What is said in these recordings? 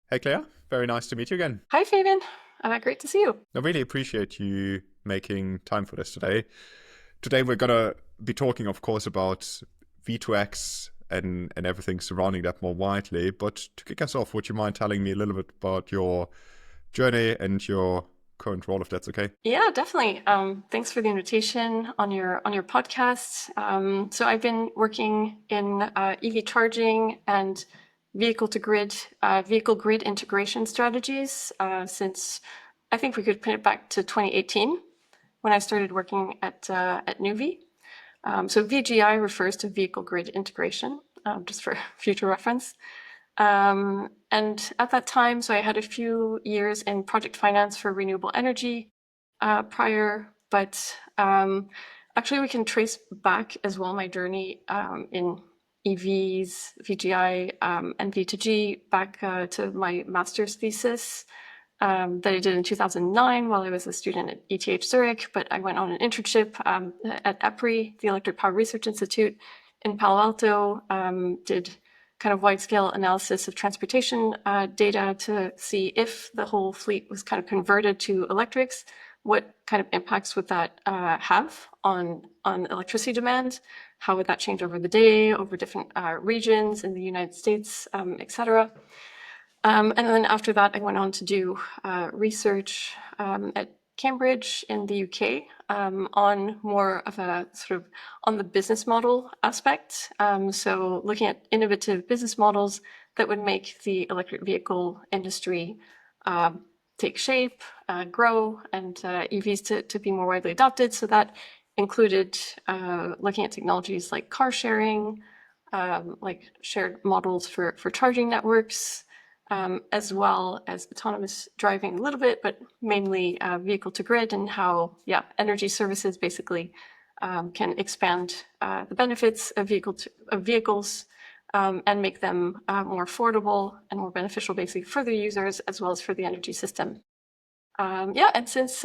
Hey Claire, very nice to meet you again. Hi, Fabian. Great to see you. I really appreciate you making time for this today. Today we're gonna be talking, of course, about V2X and everything surrounding that more widely. But to kick us off, would you mind telling me a little bit about your journey and your current role, if that's okay? Yeah, definitely. Thanks for the invitation on your podcast. So I've been working in EV charging and vehicle grid integration strategies since I think we could put it back to 2018 when I started working at Nuvi. So VGI refers to vehicle grid integration, just for future reference. And at that time, so I had a few years in project finance for renewable energy prior, but actually we can trace back as well my journey in EVs, VGI, and V2G back to my master's thesis that I did in 2009 while I was a student at ETH Zurich, but I went on an internship at EPRI, the Electric Power Research Institute in Palo Alto, did kind of wide-scale analysis of transportation data to see if the whole fleet was kind of converted to electrics, what kind of impacts would that have on electricity demand? How would that change over the day, over different regions in the United States, et cetera. And then after that, I went on to do research at Cambridge in the UK on more of a sort of on the business model aspect. So looking at innovative business models that would make the electric vehicle industry take shape, grow, and EVs to be more widely adopted. So that included looking at technologies like car sharing, like shared models for charging networks, as well as autonomous driving a little bit, but mainly vehicle to grid and how, energy services basically can expand the benefits of vehicles and make them more affordable and more beneficial basically for the users as well as for the energy system. And since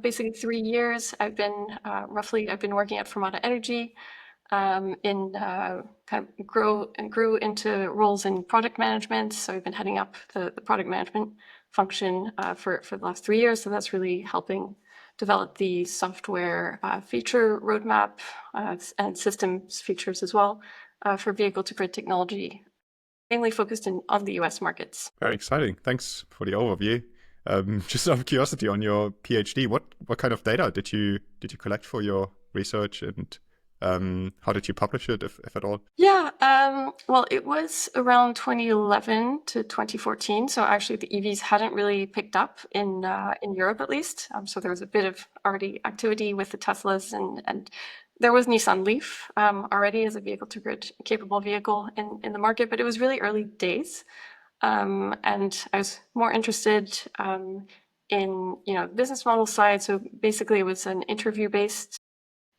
basically 3 years, I've been working at Fermata Energy in kind of grew into roles in product management. So I've been heading up the product management function for the last 3 years. So that's really helping develop the software feature roadmap and systems features as well for vehicle to grid technology, mainly focused on the US markets. Very exciting. Thanks for the overview. Just out of curiosity, on your PhD, what kind of data did you collect for your research, and how did you publish it, if at all? Yeah, well, it was around 2011 to 2014. So actually, the EVs hadn't really picked up in Europe, at least. So there was a bit of already activity with the Teslas, and there was Nissan Leaf already as a vehicle to grid capable vehicle in the market, but it was really early days. And I was more interested in the business model side. So basically, it was an interview based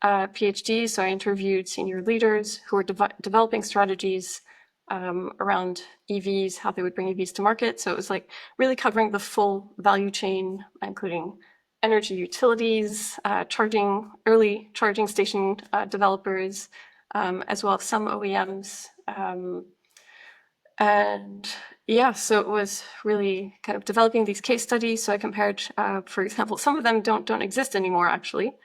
PhD. So I interviewed senior leaders who were developing strategies around EVs, how they would bring EVs to market. So it was like really covering the full value chain, including energy utilities, early charging station developers, as well as some OEMs. And yeah, so it was really kind of developing these case studies. So I compared, for example, some of them don't exist anymore, actually.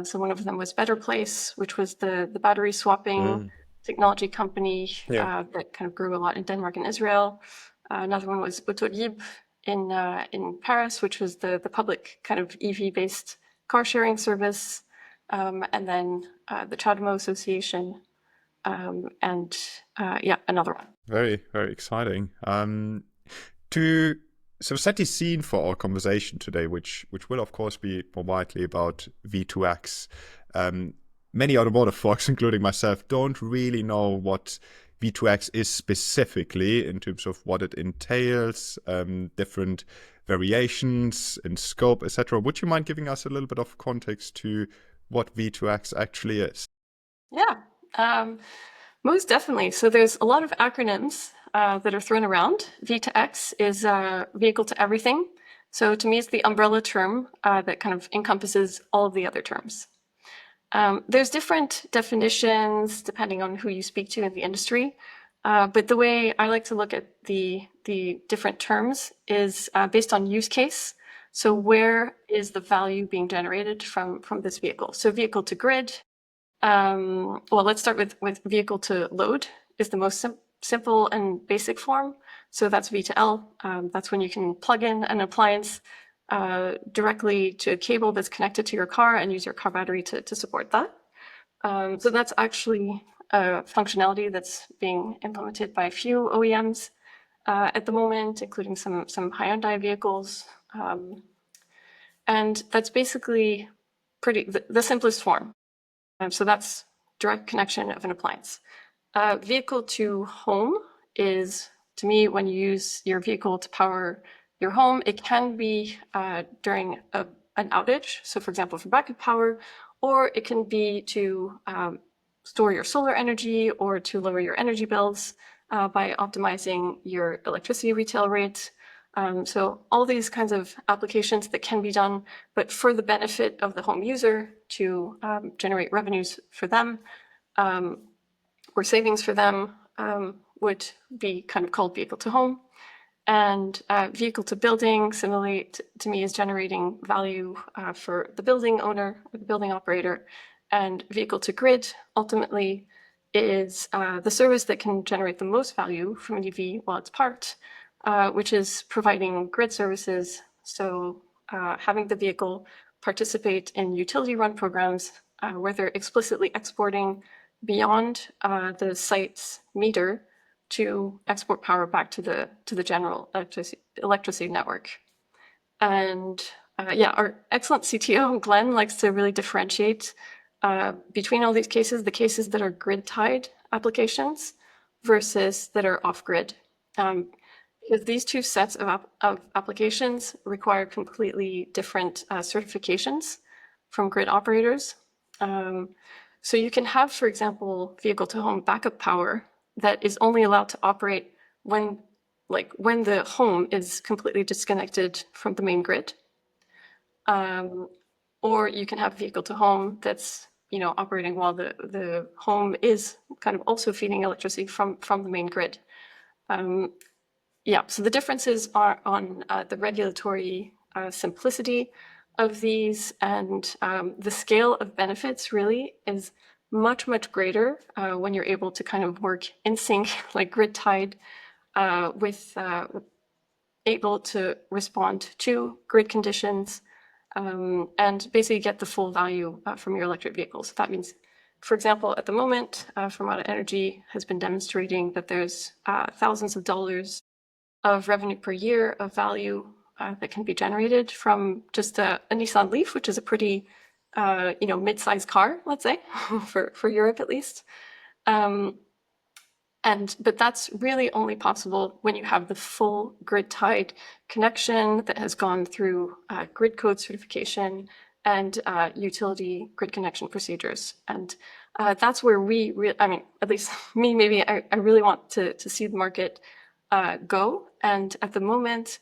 So one of them was Better Place, which was the battery swapping Mm. technology company Yeah. that kind of grew a lot in Denmark and Israel. Another one was Autolib in Paris, which was the public kind of EV-based car sharing service. And then the Chademo Association, and another one. Very, very exciting. To so set the scene for our conversation today, which will of course be more widely about V2X. Many automotive folks, including myself, don't really know what V2X is specifically in terms of what it entails, different variations in scope, etc. Would you mind giving us a little bit of context to what V2X actually is? Yeah, most definitely. So there's a lot of acronyms that are thrown around. V2X is vehicle to everything. So to me, it's the umbrella term that kind of encompasses all of the other terms. There's different definitions depending on who you speak to in the industry. But the way I like to look at the the different terms is based on use case. So where is the value being generated from this vehicle? So vehicle to grid. Well, let's start with vehicle to load is the most simple and basic form. So that's V2L. That's when you can plug in an appliance directly to a cable that's connected to your car and use your car battery to support that. So that's actually a functionality that's being implemented by a few OEMs at the moment, including some Hyundai vehicles. And that's basically the simplest form. So that's direct connection of an appliance. Vehicle to home is, to me, when you use your vehicle to power your home. It can be during an outage, so for example, for backup power, or it can be to store your solar energy or to lower your energy bills by optimizing your electricity retail rate. So all these kinds of applications that can be done, but for the benefit of the home user to generate revenues for them or savings for them would be kind of called vehicle to home. And vehicle to building, similarly to me, is generating value for the building owner or the building operator. And vehicle to grid ultimately is the service that can generate the most value from an EV while it's parked, which is providing grid services. So having the vehicle participate in utility run programs where they're explicitly exporting beyond the site's meter to export power back to the general electricity network. And our excellent CTO, Glenn, likes to really differentiate between all these cases, the cases that are grid-tied applications versus that are off-grid. Because these two sets of applications require completely different certifications from grid operators. So you can have, for example, vehicle-to-home backup power that is only allowed to operate when the home is completely disconnected from the main grid. Or you can have vehicle to home that's operating while the home is kind of also feeding electricity from the main grid. So the differences are on the regulatory simplicity of these, and the scale of benefits really is much, much greater when you're able to kind of work in sync, like grid tied, with able to respond to grid conditions and basically get the full value from your electric vehicles. So that means, for example, at the moment, Fermata Energy has been demonstrating that there's thousands of dollars of revenue per year of value that can be generated from just a Nissan Leaf, which is a pretty mid-sized car, let's say, for Europe at least. But that's really only possible when you have the full grid-tied connection that has gone through grid code certification and utility grid connection procedures. And that's where at least me, maybe I really want to see the market go. And at the moment,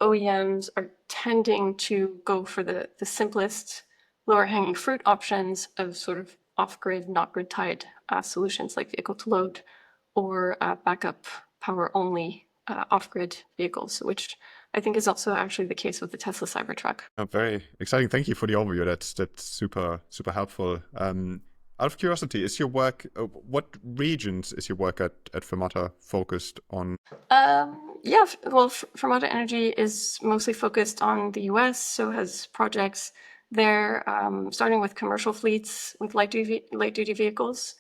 OEMs are tending to go for the simplest, lower hanging fruit options of sort of off-grid, not grid-tied solutions like vehicle to load or backup power only off-grid vehicles, which I think is also actually the case with the Tesla Cybertruck. Very exciting. Thank you for the overview. That's super helpful. Out of curiosity, is your work, what regions is your work at Fermata focused on? Fermata Energy is mostly focused on the US, so has projects there, starting with commercial fleets with light duty vehicles,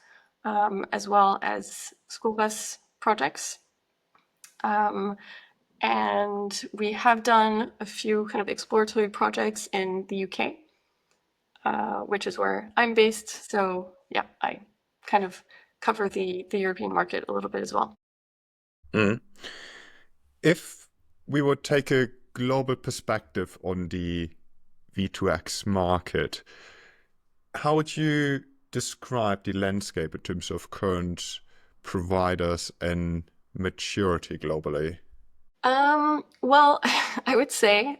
as well as school bus projects. And we have done a few kind of exploratory projects in the UK, which is where I'm based. So yeah, I kind of cover the European market a little bit as well. Mm. If we would take a global perspective on the V2X market, how would you describe the landscape in terms of current providers and maturity globally? Well, I would say,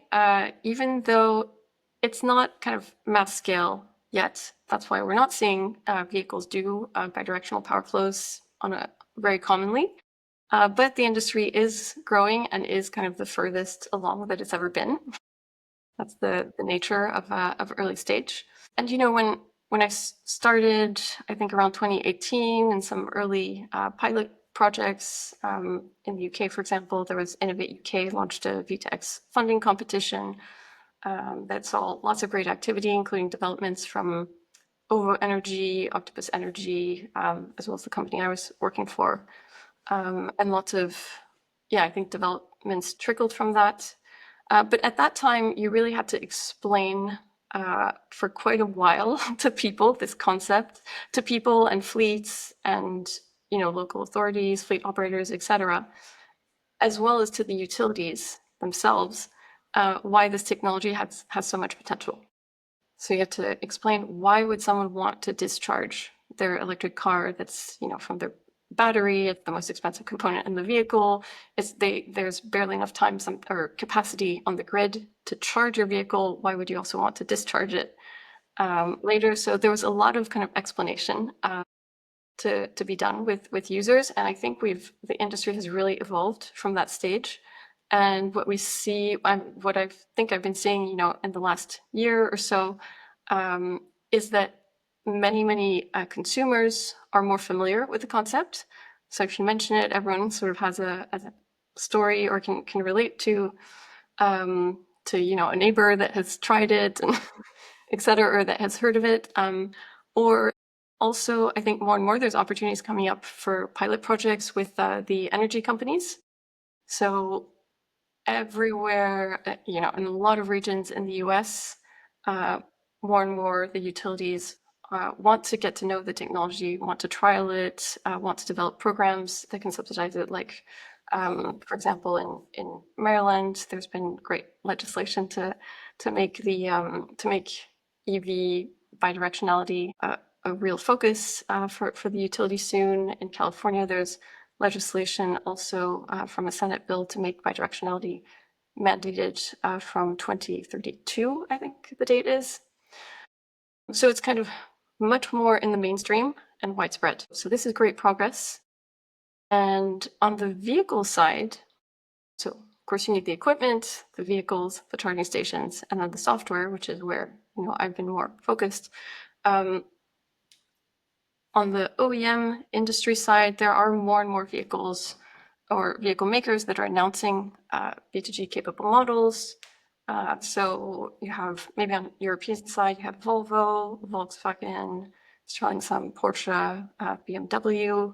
even though it's not kind of mass scale yet, that's why we're not seeing vehicles do bidirectional power flows very commonly. But the industry is growing and is kind of the furthest along that it's ever been. That's the nature of early stage. And when I started, I think around 2018, in some early pilot projects in the UK, for example, there was Innovate UK launched a V2X funding competition that saw lots of great activity, including developments from OVO Energy, Octopus Energy, as well as the company I was working for, and lots of, I think developments trickled from that. But at that time, you really had to explain for quite a while to people this concept, to people and fleets and local authorities, fleet operators, etc., as well as to the utilities themselves, why this technology has so much potential. So you have to explain, why would someone want to discharge their electric car that's from their battery? It's the most expensive component in the vehicle. There's barely enough time or capacity on the grid to charge your vehicle. Why would you also want to discharge it later? So there was a lot of kind of explanation to be done with users, and I think the industry has really evolved from that stage. And what we see, what I think I've been seeing, in the last year or so, is that many consumers are more familiar with the concept. So if you mention it, everyone sort of has a story or can relate to a neighbor that has tried it, and et cetera, or that has heard of it. Or also, I think more and more there's opportunities coming up for pilot projects with the energy companies. So everywhere, in a lot of regions in the US, more and more the utilities want to get to know the technology, want to trial it, want to develop programs that can subsidize it. Like, for example, in Maryland, there's been great legislation to make EV bidirectionality a real focus for the utility soon. In California, there's legislation also from a Senate bill to make bidirectionality mandated from 2032, I think the date is. So it's kind of much more in the mainstream and widespread. So this is great progress. And on the vehicle side, so of course you need the equipment, the vehicles, the charging stations, and then the software, which is where I've been more focused. On the OEM industry side, there are more and more vehicles or vehicle makers that are announcing V2G capable models. So you have, maybe on the European side, you have Volvo, Volkswagen, trying some Porsche, BMW.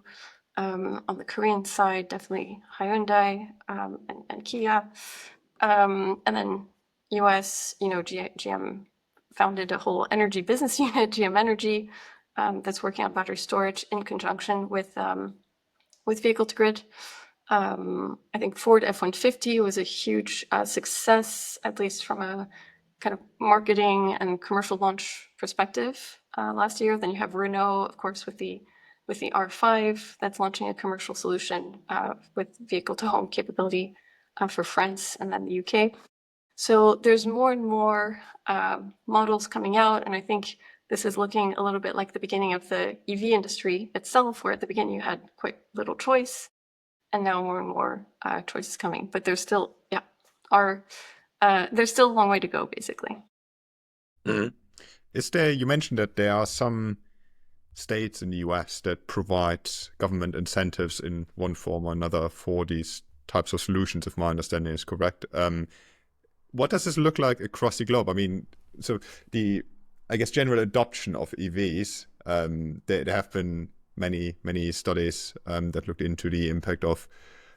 On the Korean side, definitely Hyundai and Kia. And then US, GM founded a whole energy business unit, GM Energy, that's working on battery storage in conjunction with vehicle to grid. I think Ford F-150 was a huge success, at least from a kind of marketing and commercial launch perspective last year. Then you have Renault, of course, with the R5 that's launching a commercial solution with vehicle to home capability for France and then the UK. So there's more and more models coming out, and I think this is looking a little bit like the beginning of the EV industry itself, where at the beginning you had quite little choice, and now more and more choices coming. But there's still, there's still a long way to go, basically. Mm-hmm. You mentioned that there are some states in the US that provide government incentives in one form or another for these types of solutions, if my understanding is correct. What does this look like across the globe? I mean, so I guess general adoption of EVs, there have been many studies that looked into the impact of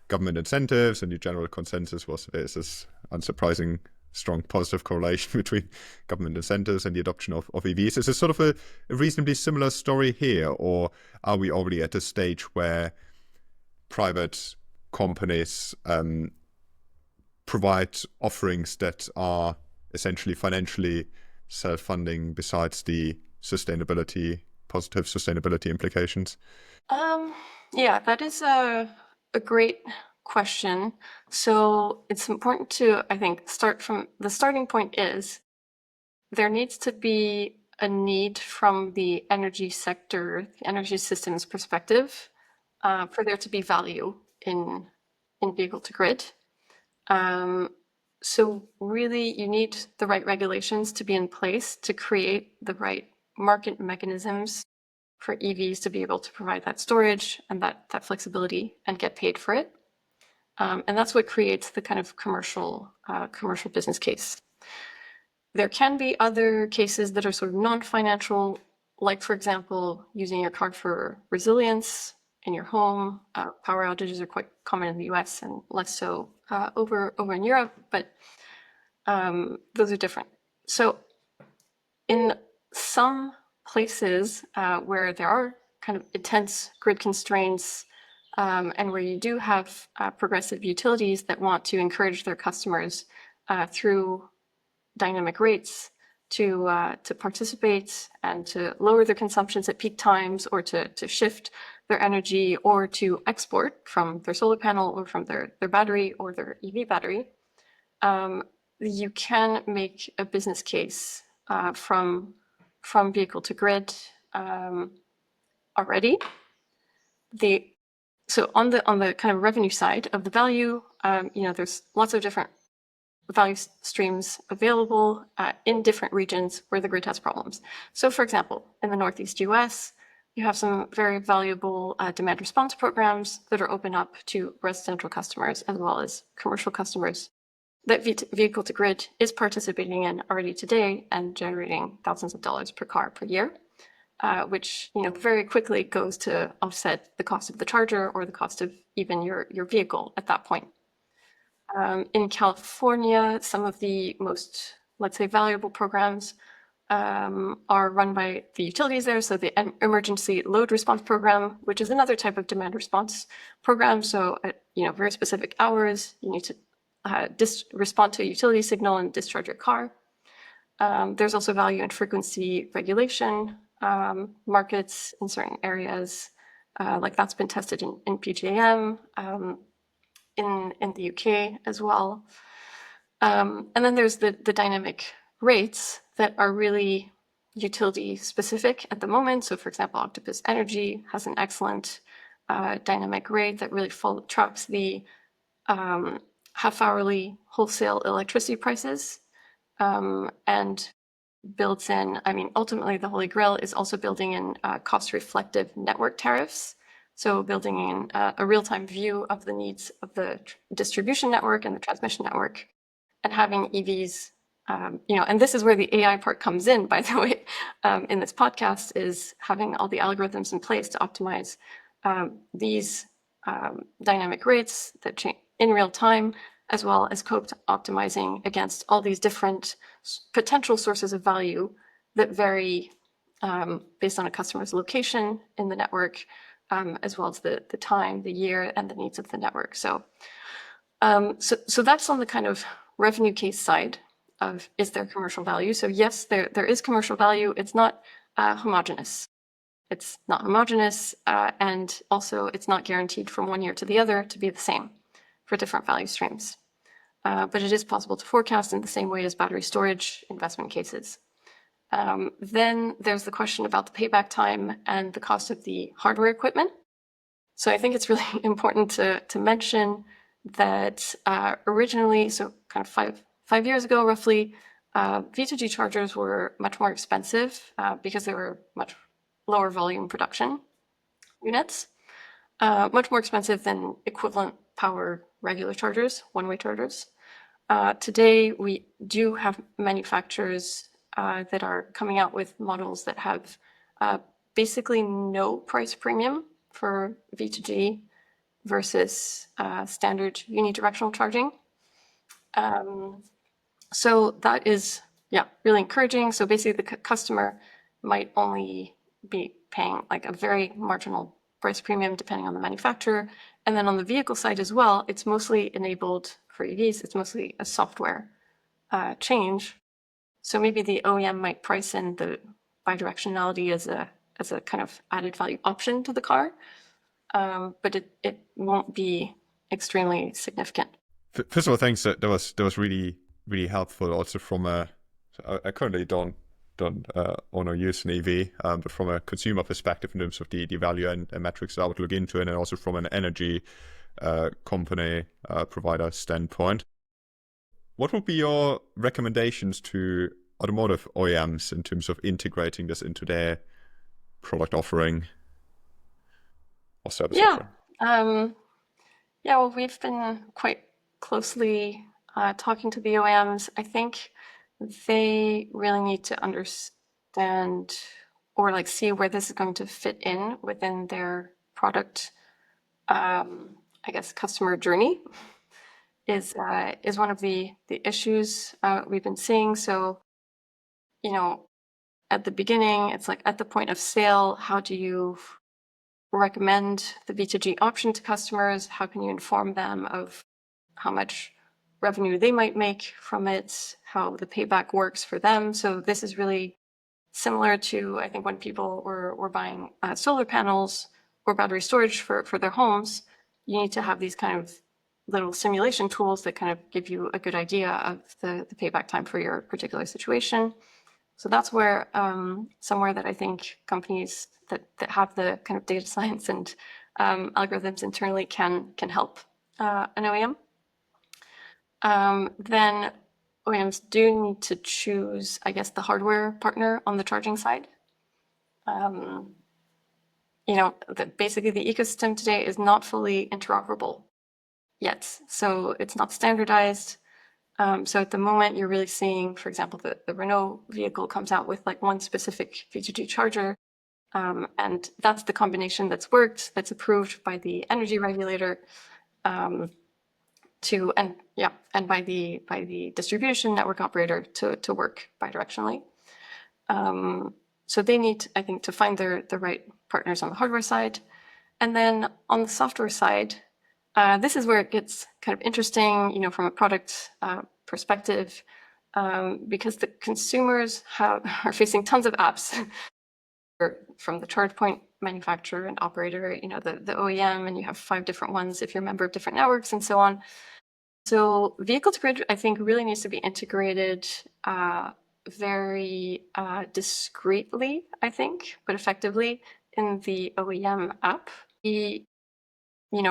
government incentives, and the general consensus was there's this unsurprising strong positive correlation between government incentives and the adoption of EVs. Is this sort of a reasonably similar story here, or are we already at a stage where private companies provide offerings that are essentially financially self-funding besides the positive sustainability implications? Yeah, that is a great question. So it's important to, I think, start from the starting point is there needs to be a need from the energy sector, the energy systems perspective, for there to be value in vehicle to grid. So really, you need the right regulations to be in place to create the right market mechanisms for EVs to be able to provide that storage and that flexibility and get paid for it. And that's what creates the kind of commercial business case. There can be other cases that are sort of non-financial, like, for example, using your car for resilience in your home. Power outages are quite common in the US and less so over in Europe, but those are different. So in some places where there are kind of intense grid constraints and where you do have progressive utilities that want to encourage their customers through dynamic rates to participate and to lower their consumptions at peak times, or to shift their energy, or to export from their solar panel or from their battery or their EV battery, you can make a business case from vehicle to grid already. So on the kind of revenue side of the value, there's lots of different value streams available in different regions where the grid has problems. So for example, in the Northeast US, you have some very valuable demand response programs that are open up to residential customers as well as commercial customers that vehicle to grid is participating in already today and generating thousands of dollars per car per year, which very quickly goes to offset the cost of the charger or the cost of even your vehicle at that point. In California, some of the most, let's say, valuable programs are run by the utilities there. So the Emergency Load Response Program, which is another type of demand response program. So at very specific hours, you need to respond to a utility signal and discharge your car. There's also value and frequency regulation markets in certain areas, like that's been tested in PJM. In the UK as well. And then there's the dynamic rates that are really utility specific at the moment. So for example, Octopus Energy has an excellent dynamic rate that really tracks the half-hourly wholesale electricity prices and builds in, ultimately the Holy Grail is also building in cost-reflective network tariffs. So building in a real-time view of the needs of the distribution network and the transmission network, and having EVs, and this is where the AI part comes in, by the way, in this podcast, is having all the algorithms in place to optimize these dynamic rates that change in real time, as well as optimizing against all these different potential sources of value that vary based on a customer's location in the network, as well as the time, the year, and the needs of the network. So that's on the kind of revenue case side of, is there commercial value? So yes, there is commercial value. It's not homogeneous. It's not homogeneous, and also it's not guaranteed from one year to the other to be the same for different value streams. But it is possible to forecast in the same way as battery storage investment cases. Then there's the question about the payback time and the cost of the hardware equipment. So I think it's really important to mention that originally, so kind of five years ago roughly, V2G chargers were much more expensive because they were much lower volume production units, much more expensive than equivalent power regular chargers, one-way chargers. Today, we do have manufacturers that are coming out with models that have basically no price premium for V2G versus standard unidirectional charging. So that is, really encouraging. So basically the customer might only be paying like a very marginal price premium depending on the manufacturer. And then on the vehicle side as well, it's mostly enabled for EVs. It's mostly a software change. So maybe the OEM might price in the bidirectionality as a kind of added value option to the car, but it won't be extremely significant. First of all, thanks. That was really, really helpful. Also from I currently don't own or use an EV, but from a consumer perspective in terms of the value and metrics I would look into, and then also from an energy company provider standpoint. What would be your recommendations to automotive OEMs in terms of integrating this into their product offering or service offering? Yeah, well, we've been quite closely talking to the OEMs. I think they really need to understand or like see where this is going to fit in within their product, I guess, customer journey is one of the issues we've been seeing. So, you know, at the beginning, it's like at the point of sale, how do you recommend the V2G option to customers? How can you inform them of how much revenue they might make from it, how the payback works for them? So this is really similar to, I think, when people were buying solar panels or battery storage for their homes. You need to have these kind of little simulation tools that kind of give you a good idea of the payback time for your particular situation. So that's where somewhere that I think companies that have the kind of data science and algorithms internally can help an OEM. Then OEMs do need to choose, I guess, the hardware partner on the charging side. Basically the ecosystem today is not fully interoperable yet, so it's not standardized. So at the moment, you're really seeing, for example, the Renault vehicle comes out with like one specific V2G charger, and that's the combination that's worked, that's approved by the energy regulator, and by the distribution network operator to work bidirectionally. So they need, I think, to find the right partners on the hardware side, and then on the software side. This is where it gets kind of interesting, from a product perspective, because the consumers are facing tons of apps from the charge point manufacturer and operator, the OEM, and you have 5 different ones if you're a member of different networks and so on. So vehicle to grid, I think, really needs to be integrated very discreetly, I think, but effectively in the OEM app.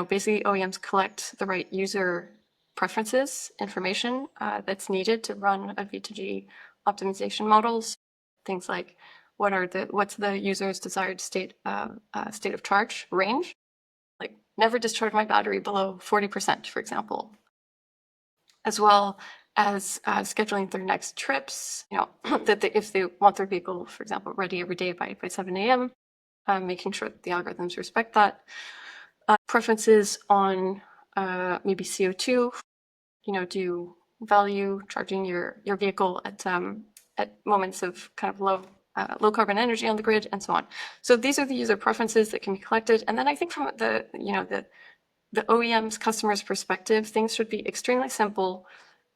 Basically OEMs collect the right user preferences information that's needed to run a V2G optimization models. Things like what's the user's desired state of charge range, like never discharge my battery below 40%, for example, as well as scheduling their next trips. If they want their vehicle, for example, ready every day by 7 a.m., making sure that the algorithms respect that. Preferences on maybe CO2. Do you value charging your vehicle at moments of kind of low carbon energy on the grid and so on? So these are the user preferences that can be collected. And then I think from the OEM's customer's perspective, things should be extremely simple.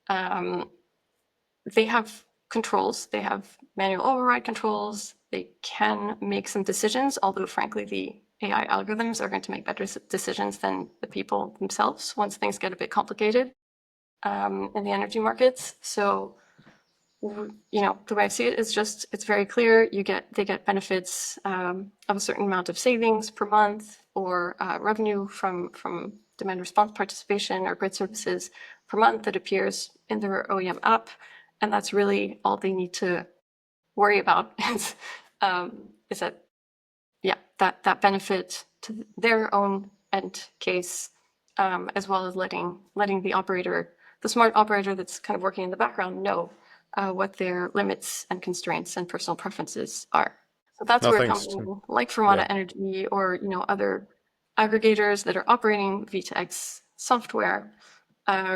They have controls. They have manual override controls. They can make some decisions, although frankly, the AI algorithms are going to make better decisions than the people themselves once things get a bit complicated in the energy markets. So, the way I see it is just, it's very clear. They get benefits of a certain amount of savings per month, or revenue from demand response participation or grid services per month that appears in their OEM app. And that's really all they need to worry about is that benefit to their own end case, as well as letting the smart operator that's kind of working in the background, know what their limits and constraints and personal preferences are. So that's where companies like Fermata Energy or other aggregators that are operating V2X software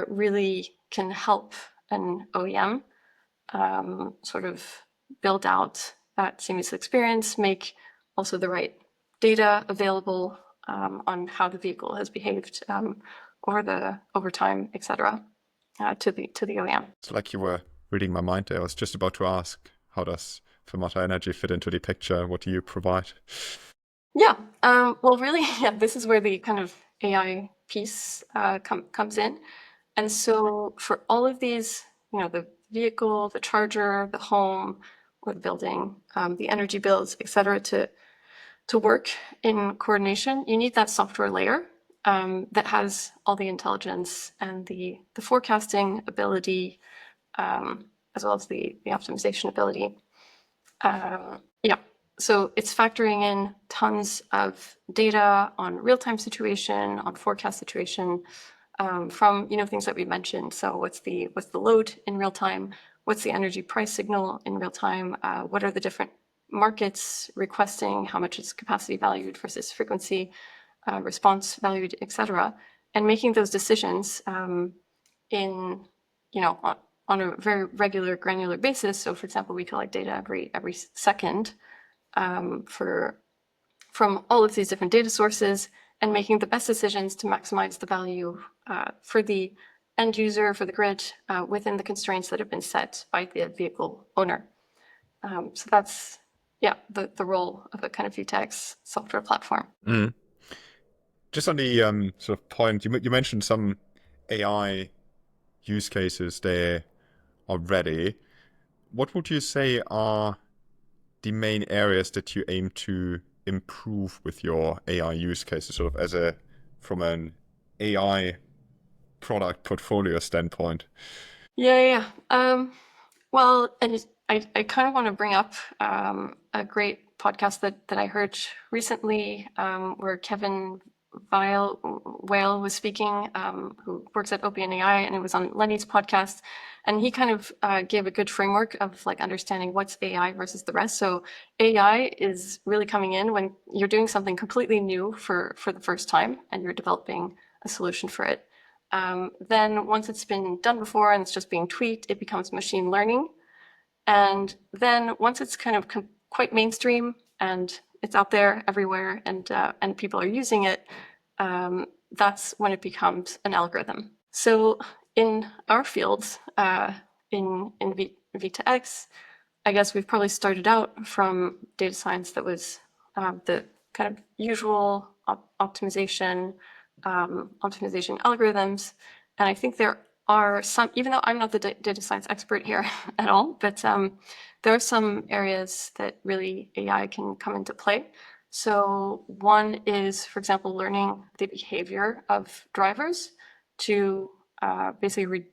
really can help an OEM sort of build out that seamless experience, make also the right data available on how the vehicle has behaved over time, etc., to the OEM. It's like you were reading my mind there. I was just about to ask, how does Fermata Energy fit into the picture? What do you provide? Yeah, well, really, this is where the kind of AI piece comes in. And so for all of these, the vehicle, the charger, the home, or the building, the energy bills, etc., to work in coordination, you need that software layer. that has all the intelligence and the forecasting ability, as well as the optimization ability. Yeah, so it's factoring in tons of data on real-time situation, on forecast situation, from things that we mentioned. So what's the load in real time? What's the energy price signal in real time? What are the different markets requesting? How much is capacity valued versus frequency response valued, etc. And making those decisions in on a very regular granular basis. So for example, we collect data every second from all of these different data sources, and making the best decisions to maximize the value for the end user, for the grid, within the constraints that have been set by the vehicle owner. So that's the role of a kind of V2X software platform. Mm. Just on the sort of point, you mentioned some AI use cases there already. What would you say are the main areas that you aim to improve with your AI use cases, sort of from an AI product portfolio standpoint? Yeah. Well, and I kind of want to bring up a great podcast that I heard recently, where Kevin Weil was speaking, who works at OpenAI, and it was on Lenny's podcast. And he kind of gave a good framework of like understanding what's AI versus the rest. So AI is really coming in when you're doing something completely new for the first time and you're developing a solution for it. Then once it's been done before and it's just being tweaked, it becomes machine learning. And then once it's kind of quite mainstream and it's out there everywhere and people are using it, that's when it becomes an algorithm. So in our fields, in V2X, I guess we've probably started out from data science that was the kind of usual optimization algorithms. And I think there are some, even though I'm not the data science expert here at all, but there are some areas that really AI can come into play. So one is, for example, learning the behavior of drivers to basically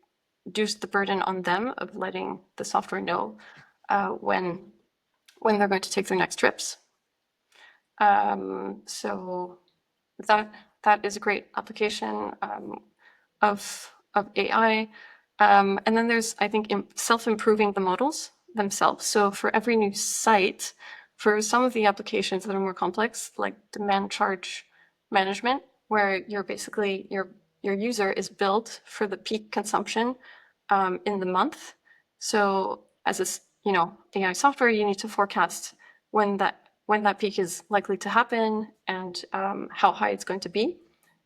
reduce the burden on them of letting the software know when they're going to take their next trips. So that is a great application of AI. And then there's, I think, self-improving the models themselves. So for every new site, for some of the applications that are more complex, like demand charge management, where you're basically your user is billed for the peak consumption in the month. So as a AI software, you need to forecast when that peak is likely to happen and how high it's going to be,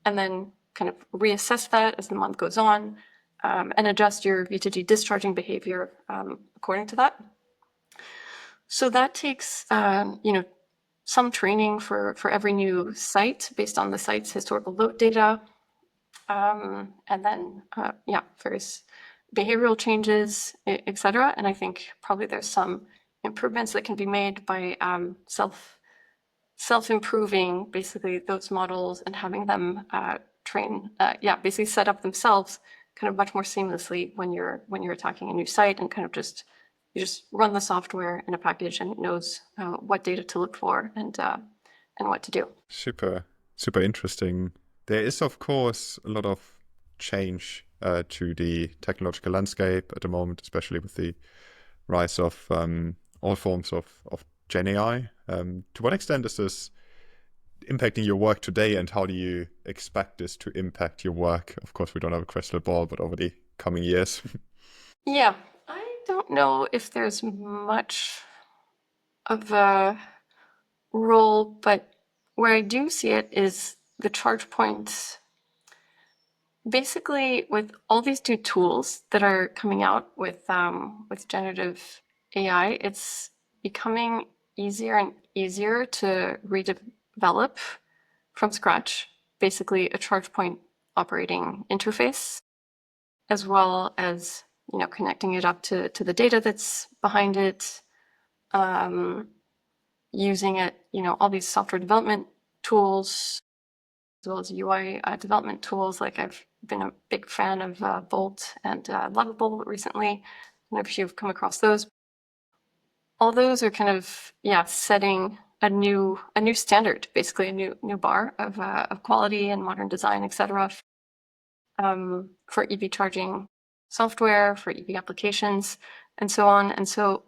and then kind of reassess that as the month goes on, and adjust your V2G discharging behavior according to that. So that takes some training for every new site based on the site's historical load data, and then various behavioral changes, etc. And I think probably there's some improvements that can be made by self-improving basically those models and having them basically set up themselves kind of much more seamlessly when you're attacking a new site, and kind of you just run the software in a package and it knows what data to look for and what to do. Super interesting. There is, of course, a lot of change to the technological landscape at the moment, especially with the rise of all forms of Gen AI. To what extent is this impacting your work today, and how do you expect this to impact your work? Of course, we don't have a crystal ball, but over the coming years. Yeah, I don't know if there's much of a role, but where I do see it is the charge points. Basically, with all these new tools that are coming out with generative AI, it's becoming easier and easier to redevelop from scratch, basically a charge point operating interface, as well as connecting it up to the data that's behind it, using it, all these software development tools well as UI development tools. Like I've been a big fan of Bolt and Lovable recently. I don't know if you've come across those. All those are kind of, setting a new standard, basically a new bar of quality and modern design, etc. For EV charging software, for EV applications, and so on. And so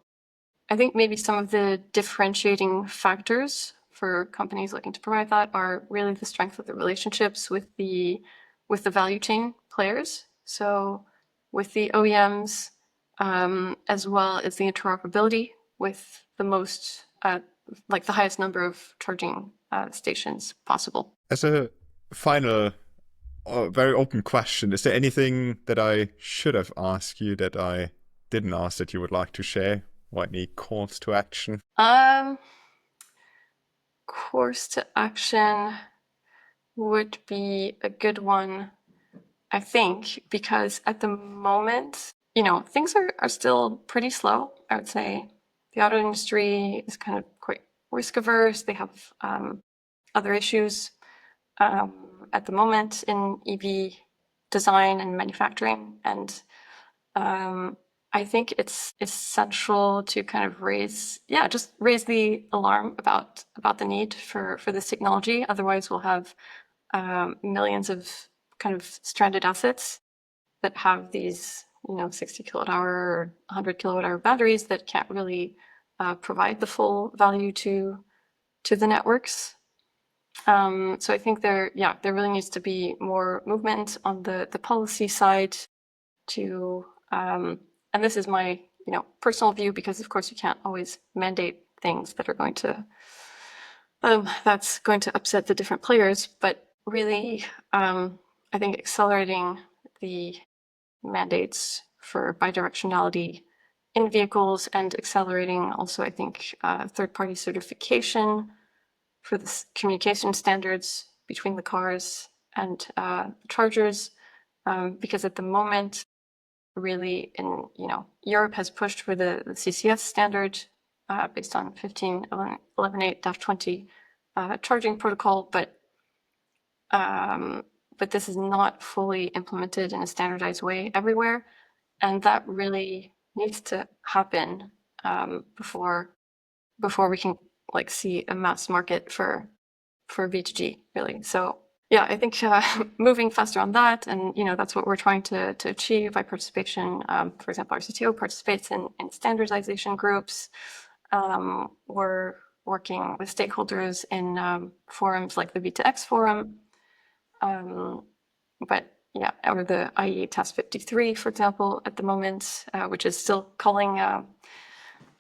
I think maybe some of the differentiating factors for companies looking to provide that are really the strength of the relationships with the value chain players. So with the OEMs, as well as the interoperability with the most, like the highest number of charging stations possible. As a final, very open question, is there anything that I should have asked you that I didn't ask that you would like to share? Or any calls to action? Course to action would be a good one, I think, because at the moment, things are still pretty slow. I would say the auto industry is kind of quite risk averse. They have other issues at the moment in EV design and manufacturing. And I think it's essential to kind of raise the alarm about the need for this technology. Otherwise, we'll have millions of kind of stranded assets that have these, 60 kilowatt hour or 100 kilowatt hour batteries that can't really provide the full value to the networks. So I think there really needs to be more movement on the policy side to, and this is my, personal view, because of course you can't always mandate things that are going to, that's going to upset the different players, but really, I think accelerating the mandates for bidirectionality in vehicles and accelerating also, I think, third-party certification for the communication standards between the cars and chargers, because at the moment, really, Europe has pushed for the CCS standard based on 15.11.8-20 charging protocol, but this is not fully implemented in a standardized way everywhere, and that really needs to happen before we can see a mass market for V2G, really. So I think moving faster on that, and that's what we're trying to achieve by participation. For example, our CTO participates in standardization groups. We're working with stakeholders in forums like the V2X forum, but or the IEA Task 53, for example, at the moment, which is still calling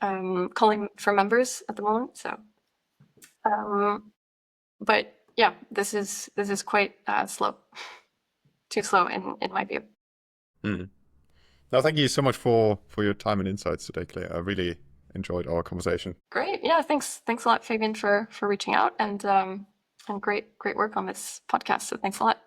for members at the moment. So, but this is quite slow, too slow in my view. No, thank you so much for your time and insights today, Claire. I really enjoyed our conversation. Great. Yeah, thanks a lot, Fabian, for reaching out, and great work on this podcast. So thanks a lot.